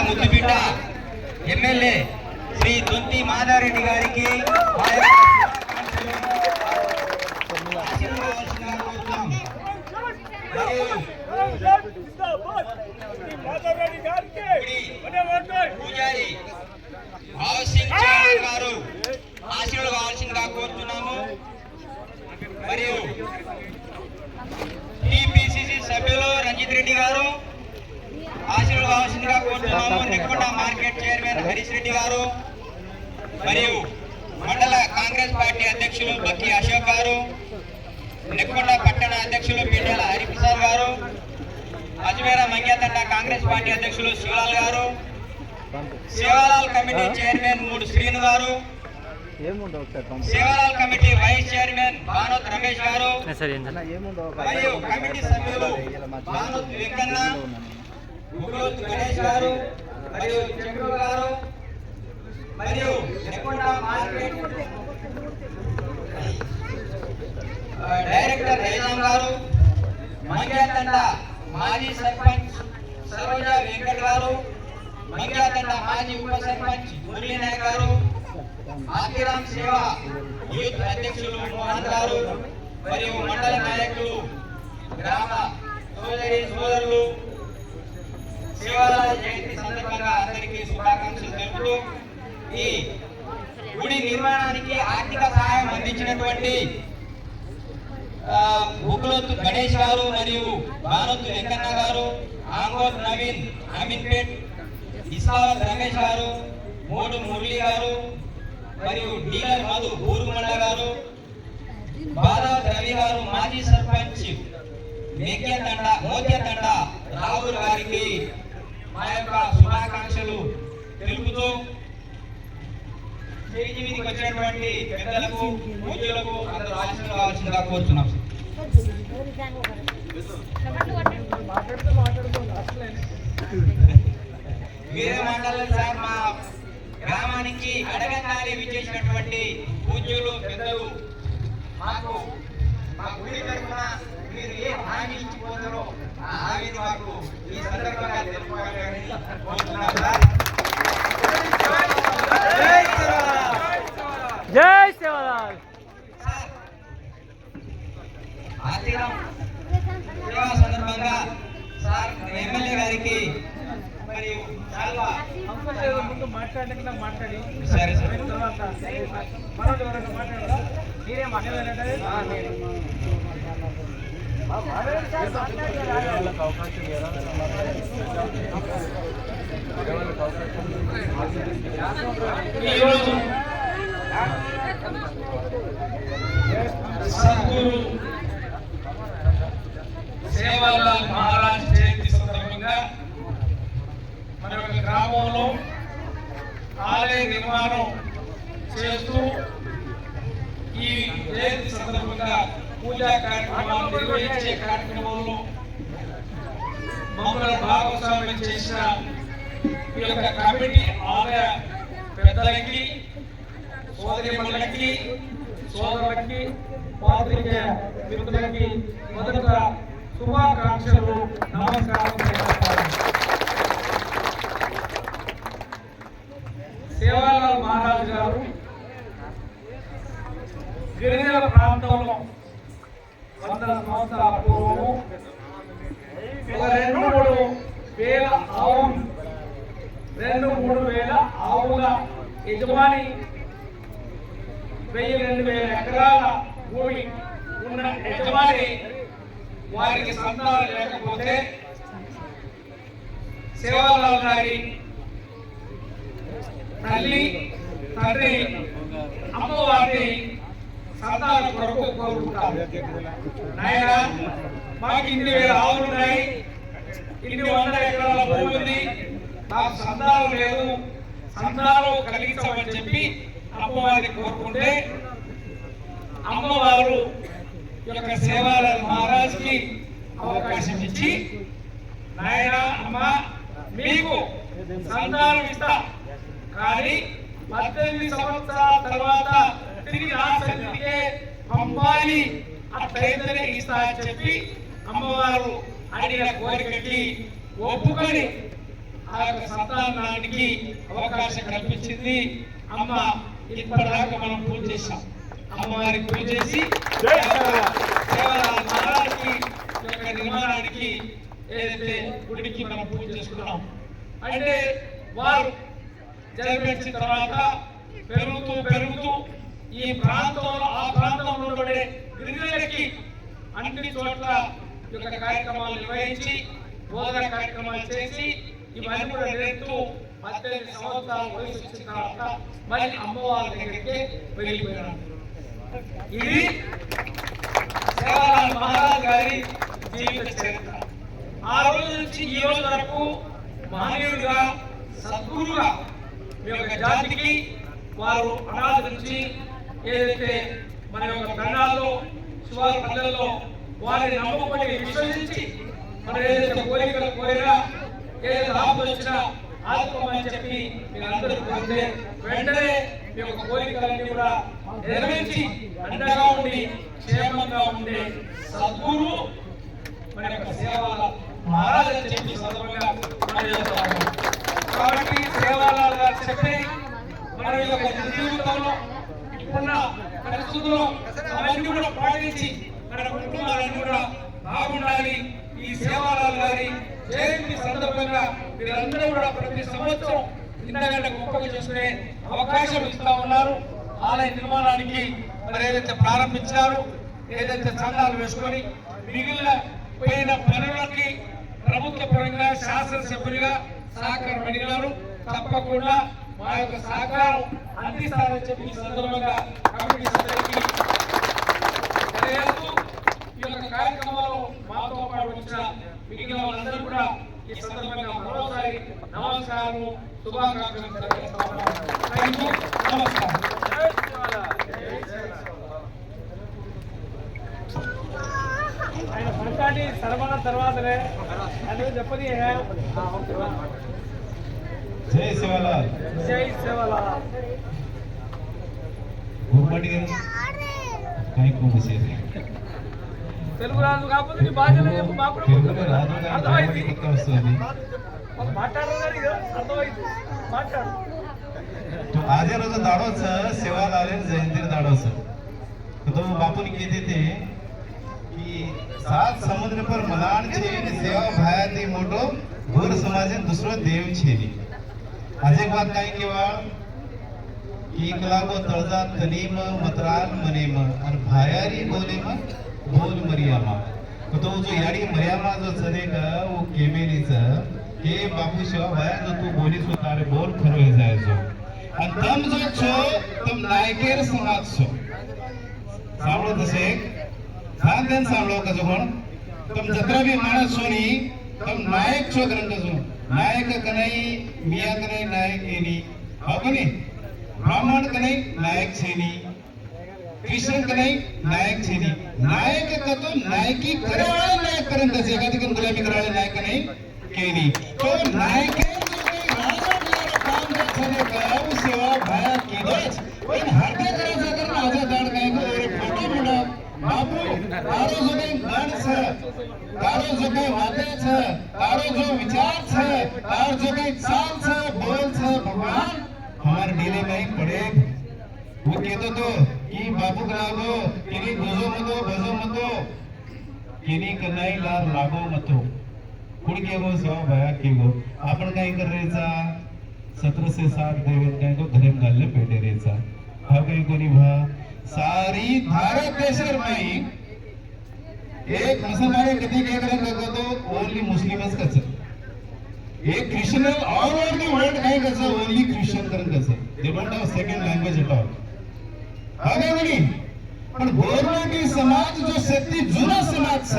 ముద్దుబిడ్డ ఎమ్మెల్యే శ్రీ దొంతి మాధవరెడ్డి గారికి పూజారి గారు ఆశీర్వాదం కావాల్సిందిగా కోరుతున్నాము. మరియు టిపిసిసి సభ్యులు రంజిత్ రెడ్డి గారు ఆశీర్వాదం కావాల్సిందిగా కోరుతున్నాము. నెక్కొండ మార్కెట్ చైర్మన్ హరీష్ రెడ్డి గారు మరియు మండల కాంగ్రెస్ పార్టీ అధ్యక్షులు బక్కి అశోక్ గారు, నెక్కొండ పట్టణ అధ్యక్షులు పిడ్డల హరిప్రసాద్ గారు, అజ్మేర మంగ్యాతండ కాంగ్రెస్ పార్టీ అధ్యక్షులు శివలాల్ గారు, సేవాలాల్ కమిటీ చైర్మన్ మూడు శ్రీను గారు, Sevalal committee vice chairman Bhanoth Ramesh గారు, మరియు కమిటీ సభ్యులు భానోత్ వెంకన్న, ముగ్గులోత్ గణేష్ గారు మరియు చంద్రు గారు, మరియు నెక్కొండ మార్కెట్ డైరెక్టర్ రైజాం గారు, మంగ్యాతండ మాజీ సర్పంచ్ సరోజ వెంకట్ గారు, మంగ్యాతండ మాజీ ఉప సర్పంచ్ మురళీ నాయక్ గారు, ఆకిరామ్ సేవ యూత్ అధ్యక్షులు మోహన్ గారు, మరియు మండల నాయకులు, గ్రామ సోదరులు సేవాలాల్ జయంతి సందర్భంగా అందరికీ శుభాకాంక్షలు తెలుపుతూ ఈ గుడి నిర్మాణానికి ఆర్థిక సహాయం అందించినటువంటి ముగ్గులోత్ గణేష్ గారు మరియు భానోత్ వెంకన్న గారు, ఆంగోత్ నవీన్ అమీన్పేట్, ఇస్లావత్ రమేష్ గారు, మోడు మురళి గారు, మరియు డీలర్ మధు ఊరుమండ గారు, బాదావత్ రవి గారు, మాజీ సర్పంచ్ మోత్యతండ రాహుల్ గారికి మా యొక్క శుభాకాంక్షలు తెలుపుతూ స్టేజి మీదకి వచ్చినటువంటి పెద్దలకు పూజలకు అందరూ ఆశీర్వాదం కావాల్సిందిగా కోరుతున్నాం. మీరే మాట్లాడాలి సార్. మా గ్రామానికి అడగంగానే విచ్చేసినటువంటి పూజ్యులు పెద్దలు మాకు మా గుడి తరఫున మీరు ఏ హామీ ఇచ్చిపోతారో ఆ హామీని మాకు ఈ సందర్భంగా తెలుపుకోవాలని కోరుతున్నాం సార్. జై సేవాలాల్. సేవా సందర్భంగా సార్ ఎమ్మెల్యే గారికి మరియు ముందు మాట్లాడి సరే సార్ మీరే మాట్లాడారు. సద్గురు సేవాలాల్ మహారాజ్ జయంతి సందర్భంగా మన యొక్క గ్రామంలో ఆలయ నిర్మాణం చేస్తూ ఈ జయంతి సందర్భంగా పూజా కార్యక్రమాలు నిర్వహించే కార్యక్రమంలో మమ్మల్ని భాగస్వామ్యం చేసిన ఈ యొక్క కమిటీ ఆలయ పెద్దలకి, సోదరిమణులకి, సోదరులకి, పాత్రికేయ మిత్రులకి మొదట శుభాకాంక్షలు, నమస్కారం చేస్తారు. సేవాలాల్ మహారాజ్ గారు గిరిజన ప్రాంతంలో 100 సంవత్సరాల పూర్వము 2-3 వేల ఆవులు 2-3 వేల ఆవుల యజమాని, 1000-2000 ఎకరాల భూమి ఉన్న యజమాని వారికి సంతానం లేకపోతే సేవాలాల్ గారి తల్లి తండ్రి అమ్మవారిని సంతానం కొరకు కోరుకుంటారు. నాయన మాకు 2,000 ఆవులు ఉన్నాయి, 100 ఎకరాల భూమి ఉంది, నాకు సంతానం లేదు, సంతానం కలిగించమని చెప్పి అమ్మవారిని కోరుకుంటే అమ్మవారు యొక్క సేవాలాల్ మహారాజ్ కి అవకాశం ఇచ్చి, నాయన అమ్మ మీకు సంతానం ఇస్తా, కానీ 18 సంవత్సరాల తర్వాత తిరిగి నా సన్నిధికే పంపాలి, అట్లయితేనే ఇస్తా అని చెప్పి అమ్మవారు అడిగిన కోరికకి ఒప్పుకొని ఆ యొక్క సంతానానికి అవకాశం కల్పించింది అమ్మ. ఇప్పటిదాకా మనం పూజ చేశాం, అమ్మవారికి పూజ చేసి మహారాజుకి యొక్క నిర్మాణానికి ఏదైతే గుడికి మనం పూజ చేసుకున్నాం. అంటే వారు జన్మించిన తర్వాత పెరుగుతూ పెరుగుతూ ఈ ప్రాంతంలో ఆ ప్రాంతంలో ఉండే గిరిజనులకి అన్ని చోట్ల ఈ యొక్క కార్యక్రమాలు నిర్వహించి బోధన కార్యక్రమాలు చేసి ఇవన్నీ కూడా నేర్పుతూ 18 సంవత్సరాల వయసు వచ్చిన తర్వాత మళ్ళీ అమ్మవారి దగ్గరికి వెళ్ళిపోయినారు. ఇది సేవాలాల్ మహారాజ్ గారి జీవిత చరిత్ర. ఆ రోజు నుంచి ఈ రోజు వరకు మహనీయుడిగా, సద్గురుగా మీ యొక్క జాతికి వారు అనాథ నుంచి ఏదైతే మన యొక్క గ్రంథాల్లో శివారు పల్లెల్లో వారిని నమ్ముకొని విశ్వసించి మనం ఏదైతే కోరికలు కోరినా ఏదైతే ఆపద వచ్చినా ఆదుకోమని చెప్పి మీరు అందరూ కోరితే వెంటనే మీ యొక్క కోరికలన్నీ కూడా నెరవేర్చి అండగా ఉండి క్షేమంగా ఉండే సద్గురు మన యొక్క సేవాలాల్ మహారాజ్ అని చెప్పి సందర్భంగా మనం చెప్తాము. కాబట్టి సేవాలాల్ గారు చెప్పి మన యొక్క జీవితంలో ఇప్పుడున్న పరిస్థితుల్లో అవన్నీ కూడా పాటించి మన కుటుంబాలన్నీ కూడా బాగుండాలి. ఈ సేవాలాల్ గారి జయంతి సందర్భంగా మీరందరూ కూడా ప్రతి సంవత్సరం ఇంతకంటే గొప్పగా చేసుకునే అవకాశం ఇస్తా ఉన్నారు. ఆలయ నిర్మాణానికి మరి ఏదైతే ప్రారంభించారో, ఏదైతే చందాలు వేసుకొని మిగిలిన పోయిన పనులకి ప్రభుత్వ పరంగా శాసనసభ్యులుగా సహకారం అడిగినారు. తప్పకుండా మా యొక్క సహకారం అందిస్తారని చెప్పి ఈ సందర్భంగా కమిటీ సభ్యులకి తెలియజేస్తూ ఈ యొక్క కార్యక్రమంలో మాతో పాటు వచ్చిన మిగిలిన వాళ్ళందరూ కూడా ఈ సందర్భంగా మరోసారి నమస్కారం, శుభాకాంక్షలు తెలియజేస్తా ఉన్నాను. Thank you. నమస్కారం. ఆయన పంచాటి సరమణ తర్వాతనే అని చెప్పని జై సేవాలాల్. జై సేవాలాల్. తెలుగు రాదు కాకపోతే నీ భాషలో చెప్పు, మాకు కూడా అర్థమైంది. మాట్లాడరు కానీ అర్థమైంది, మాట్లాడు. आजे रोज दाडोच सेवालाल जयंती दाडोच तो बापून कहते थे कि 7 समुद्र पर मलाण छे सेवा भायाती मोटो गोर समाजे दुसरो देव छे. आज एक बात काय केवा की कलागो तळजा तनीम मतराल मनेम और भायारी बोलेम बोल मरियामा. तो जो याडी मरियामा जो छे का वो केमेलीच के बापू सेवा भाया जो तू बोलीस तारे बोल खरो हे जायचो. आणि तम जो छो तम नायकेर समाज छो. सांभळो तसे सांगन सांभळो कसो कोण तम जत्रा बी माणस सोनी तम नायक छो करन कसो नायक कनई मिया कनई नायक एनी हावनी ब्राह्मण कनई नायक छेनी कृष्ण कनई नायक छेनी नायक का तो नायकी करे वाला नायक करन कसे का तिकन गुलामी करे वाला नायक कनई केनी तो नायक सेवा भाया कीधोच पण हार्टे करायचं तर माझा दाड काय रे फोटो मोडा बापू तारो जो काही गाण छ तारो जो काही वादे छ तारो जो विचार छ तारो जो काही चाल छ बोल छ भगवान हमार दिले में पड़े. वो कहतो तो कि बापू लागो किनी गोजो मतो किनी कनाई लार लागो मतो कुड केगो सेवा भाया केगो आपण काय करायचा 17 से 7 देवेन काय को घरे घालले पेटे रेचा हा काही कोणी भा सारी भारत देशर में एक मुसलमान कधी काय करत तो ओनली मुस्लिमच कच एक Christian all over the world काय कच ओनली क्रिश्चियन करत कच they don't have second language at all. हा काय म्हणी पण गोरवाटी समाज जो शक्ति जुना समाज छ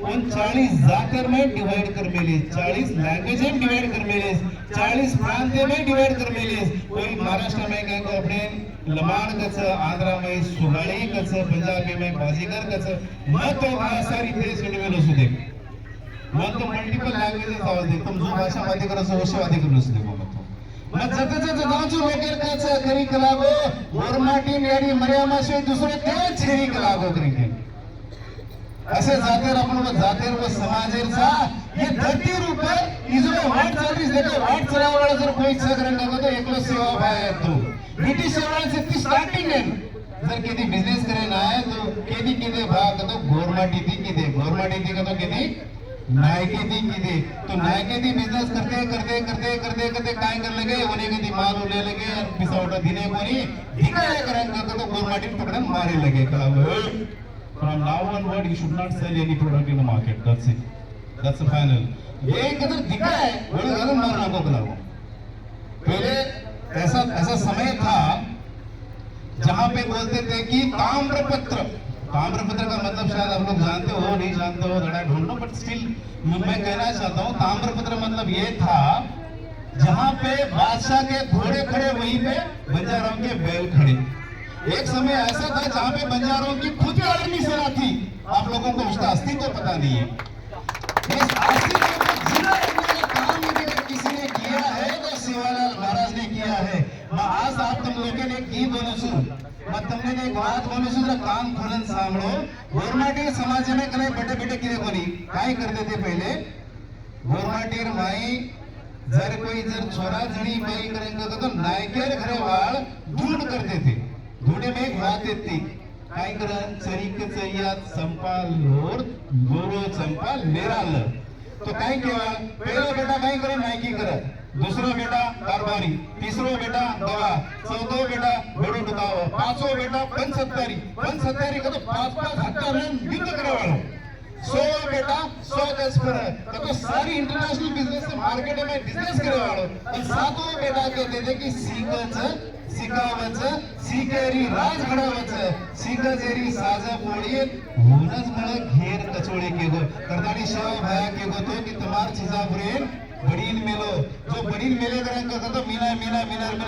उन 40 जाकर में डिवाइड कर मेले 40 लैंग्वेज में डिवाइड कर मेले 40 प्रांत में डिवाइड कर मेले. कोई महाराष्ट्र में काय को अपने लमाण कच आंध्र में सुगाड़ी कच पंजाबी में बाजीगर कच मत सारी देश में सुदे मत मल्टीपल लैंग्वेजेस आवाज दे तुम जो भाषा वादी करो सो वादी करो सुदे मत जगत गावचो वगैरे कच करी कलागो गोरमाटी मेरी मर्यामा से दूसरे ते छेरी कलागो करी असे जातेर आपण जातेर व समाजेरचा हे धरती रूप इजो वाट चालीस देते वाट चलावला जर कोई सगरंग तो एकलो सेवा भाई तो ब्रिटिश सेवा से ती स्टार्टिंग है जर केदी बिजनेस करे ना है तो केदी केदे भाग तो गवर्नमेंट थी केदे गवर्नमेंट थी तो केदी नायके थी केदे तो नायके थी बिजनेस करते काय कर लगे होने केदी माल ले लगे और पिसावटा दिने कोनी दिखाया करेंगे तो गवर्नमेंट पकड़न मारे लगे कला From now onward, you should not sell any product in the market. That's it. That's the final. ये किधर दिखा है बड़ी गलत मारना को खिलाओ पहले ऐसा समय था जहाँ पे बोलते थे कि ताम्रपत्र का मतलब शायद आप लोग जानते हो नहीं जानते हो that don't know but still मैं कहना चाहता हूँ ताम्रपत्र मतलब ये था जहाँ पे बादशाह के घोड़े खड़े वहीं पे बंजारों के बैल खड़े एक समय ऐसा था जहाँ पे बंजारों की खुद की आर्मी सेना थी आप लोगों को उसका अस्तित्व तो पता नहीं है इस अस्तित्व को जिला रखने का काम यदि किसी ने किया है तो सेवालाल महाराज ने किया है मैं आज आप तुम लोगों ने की बोलू छू मैं तुमने एक बात बोलू छू कान खोलन सांभळो गोरमाटी समाज में कने बड़े बेटे किरे कोनी काय करते थे पहले गोरमाटीर माई जर कोई जर छोरा जणी माई करेंगे तो नायकेर घरे वाळ ढूंढ करते थे धुणे में एक बात येते काय करन चरीक चैयात संपाल लोर लोरो संपाल मेराल तो काय केवा पहिला बेटा काय करन नायकी करत दूसरा बेटा कारभारी तीसरो बेटा दवा चौथो बेटा बडो डुकाव पांचो बेटा पंचसत्तारी का तो पांच हत्या रन युद्ध करे वालो 100 बेटा 100 गज पर तो सारी इंटरनेशनल बिजनेस से मार्केट में बिजनेस करे वालो और सातों बेटा कहते थे कि सीखच शिकावच शिकेरी राज घडवच शिकजेरी साजा पोळी होनच मळ घेर कचोळे केगो करताडी शेवा भाया केगो तो कि तमार चीजा ब्रेन बडीन मेलो जो बडीन मेले करन का तो मीना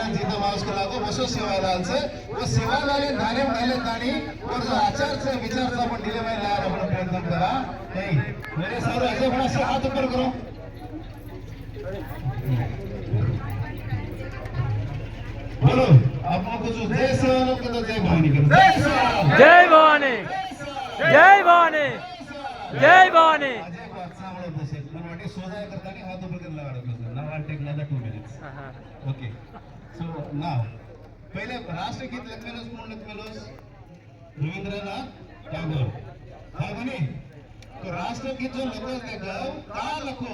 जीत माउस को लागो वसो सेवालाल से वो सेवालाल धाने मेले ताणी और जो आचार से विचार से आपण दिले में लार आपण प्रयत्न करा नहीं मेरे सारे ऐसे बड़ा से हाथ ऊपर करो बोलो आप लोग जो जय सेवालाल को तो जय भवानी करो जय भवानी जय भवानी जय भवानी अजय बात सांभळो तसे मला वाटते सोजाय करताना हात ऊपर करायला लागतो नाव आल take another 2 minutes okay so now पहले राष्ट्रगीत लखमेलोस पूर्ण लखमेलोस रवींद्रनाथ टैगोर हाँ बनी तो राष्ट्रगीत जो लखो देखो का लखो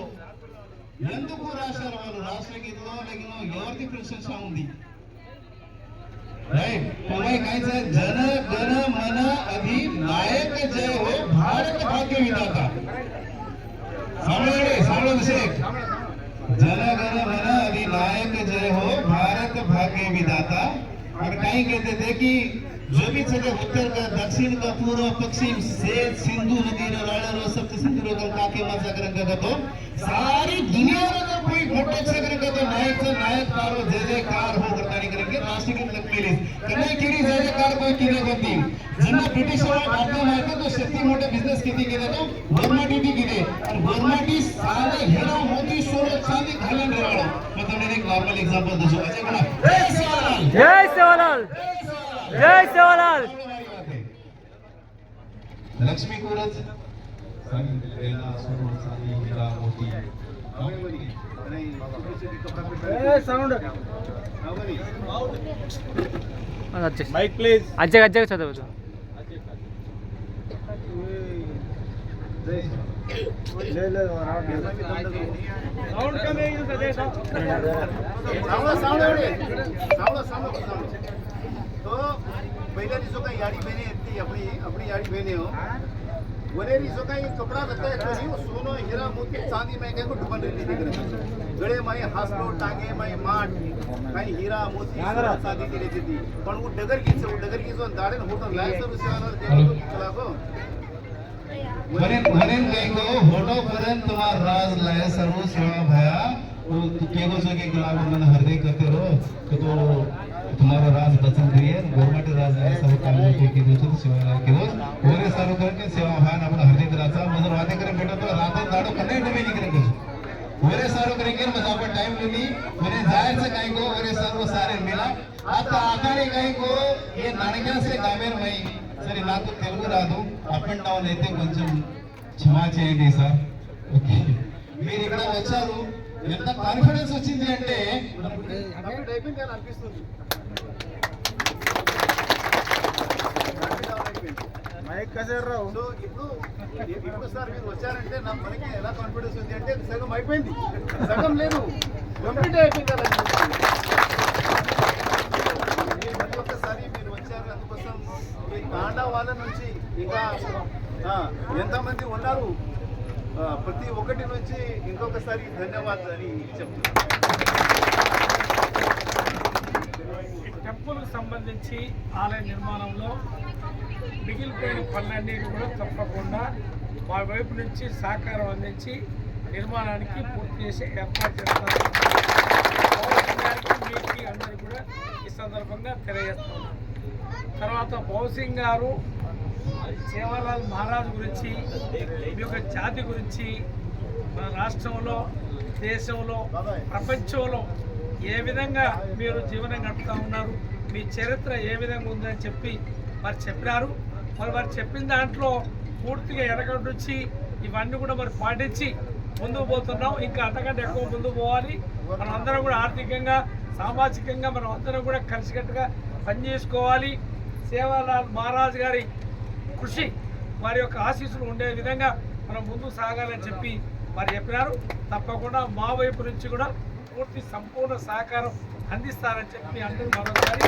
ఎందుకు రాశారు వాళ్ళు రాష్ట్రగీతలో లేకిన ఎవరిది ప్రశంస ఉంది राइट तुम्हें कहे जन गण मन अधिनायक जय हो भारत भाग्य विधाता सामने शेख जन गण मन अधिनायक जय हो भारत भाग्य विधाता और कहीं कहते थे कि जो भी जगह उत्तर का दक्षिण का पूर्व पश्चिम से सिंधु नदी राड़ा सप्त सिंधु काके मासा का तो सारी दुनिया में अगर कोई मोटो से करेंगे तो नायक कारो जय जयकार हो करता नहीं करेंगे राष्ट्रगीत लखमेली कन्हई केरी जय जयकार कोई किने होती जिन्ना ब्रिटिश भारतीय मारते तो शेती मोठे बिझनेस किती केले तो गवर्नमेंट केले और गवर्नमेंट सारे हीरा मोती सोनं चांदी घालून राहिलो मैं तुम्हें एक नॉर्मल एग्जांपल दूं अजय बड़ा जय सेवालाल जय सेवालाल जय सेवालाल लक्ष्मी कुरज रेना सोनो चांदी हीरा मोती माइक प्लीज अजय चलो साउंड कम है इधर सावळं तो पहिल्या दिवसो काही याडी बहिणी आहेत ती अपनी याडी बहिणी हो वनेरी जो काही कपड़ा रहता है तो सोनो हीरा मोती चांदी में को डुबन रहती दिख गळे माई हासलो टांगे माई माठ काही हीरा मोती चांदी की रहती थी पण वो डगर की जो दाड़े होटल लाय सब सेवालाल देखो चला को वरेन कहीं को होटो परन तुम्हार राज लाय सर्व सेवा भया तो केगो सो के गुलाब मन हृदय करते रहो तो तुम्हारा राज बचन करिए गवर्नमेंट राज लाय सब काम के दोस्त सेवा के दोस्त ओरे सर्व करके सेवा भान अपना हृदय कराचा मजर वादे करे बेटा तो रात दाड़ो कने डबे नहीं करेंगे ओरे सर्व करेंगे मजा पर टाइम लेनी मैंने जाहिर से कहीं को ओरे सर्व सारे मिला आता आधारे कहीं को ये नाणक्या से गामेर मई సరే నాకు తెలుగు రాదు, అప్ అండ్ డౌన్ అయితే కొంచెం క్షమా చేయండి సార్. ఓకే, మీరు ఇక్కడ వచ్చారు, ఎంత కాన్ఫిడెన్స్ వచ్చింది అంటే కంప్లీట్ అయిపోయింది అని అనిపిస్తుంది. మైక్ కసేర్రావు. సో ఇప్పుడు సార్ మీరు వచ్చారంటే నా మనకి ఎలా కాన్ఫిడెన్స్ ఉంది అంటే సగం అయిపోయింది, సగం లేదు, కంప్లీట్ అయిపోయింది అని అనిపిస్తుంది. ప్రతి ఒక్కసారి మీరు వచ్చారు, అందుకోసం ఈ తాండా వాళ్ళ నుంచి ఇంకా ఎంతమంది ఉన్నారు, ప్రతి ఒక్కటి నుంచి ఇంకొకసారి ధన్యవాదాలు అని చెప్తున్నాను. టెంపుల్కి సంబంధించి ఆలయ నిర్మాణంలో మిగిలిపోయిన పనులన్నీ కూడా తప్పకుండా మా వైపు నుంచి సహకారం అందించి నిర్మాణానికి పూర్తి చేసి ఏర్పాటు చేస్తారు. మీకు అందరికీ కూడా ఈ సందర్భంగా తెలియజేస్తున్నాం. తర్వాత బౌసింగ్ గారు సేవాలాల్ మహారాజ్ గురించి, మీ యొక్క జాతి గురించి, మన రాష్ట్రంలో, దేశంలో, ప్రపంచంలో ఏ విధంగా మీరు జీవనం గడుపుతూ ఉన్నారు, మీ చరిత్ర ఏ విధంగా ఉందని చెప్పి వారు చెప్పినారు. మరి వారు చెప్పిన దాంట్లో పూర్తిగా ఎరగొచ్చి ఇవన్నీ కూడా మరి పాటించి ముందుకు పోతున్నాం. ఇంకా అంతకంటే ఎక్కువ ముందుకు పోవాలి. మనం అందరం కూడా ఆర్థికంగా, సామాజికంగా మనం అందరం కూడా కలిసికట్టుగా పనిచేసుకోవాలి. సేవాలాల్ మహారాజ్ గారి కృషి, వారి యొక్క ఆశీస్సులు ఉండే విధంగా మనం ముందుకు సాగాలని చెప్పి వారు చెప్పినారు. తప్పకుండా మా వైపు నుంచి కూడా పూర్తి సంపూర్ణ సహకారం అందిస్తారని చెప్పి అందరూ మరోసారి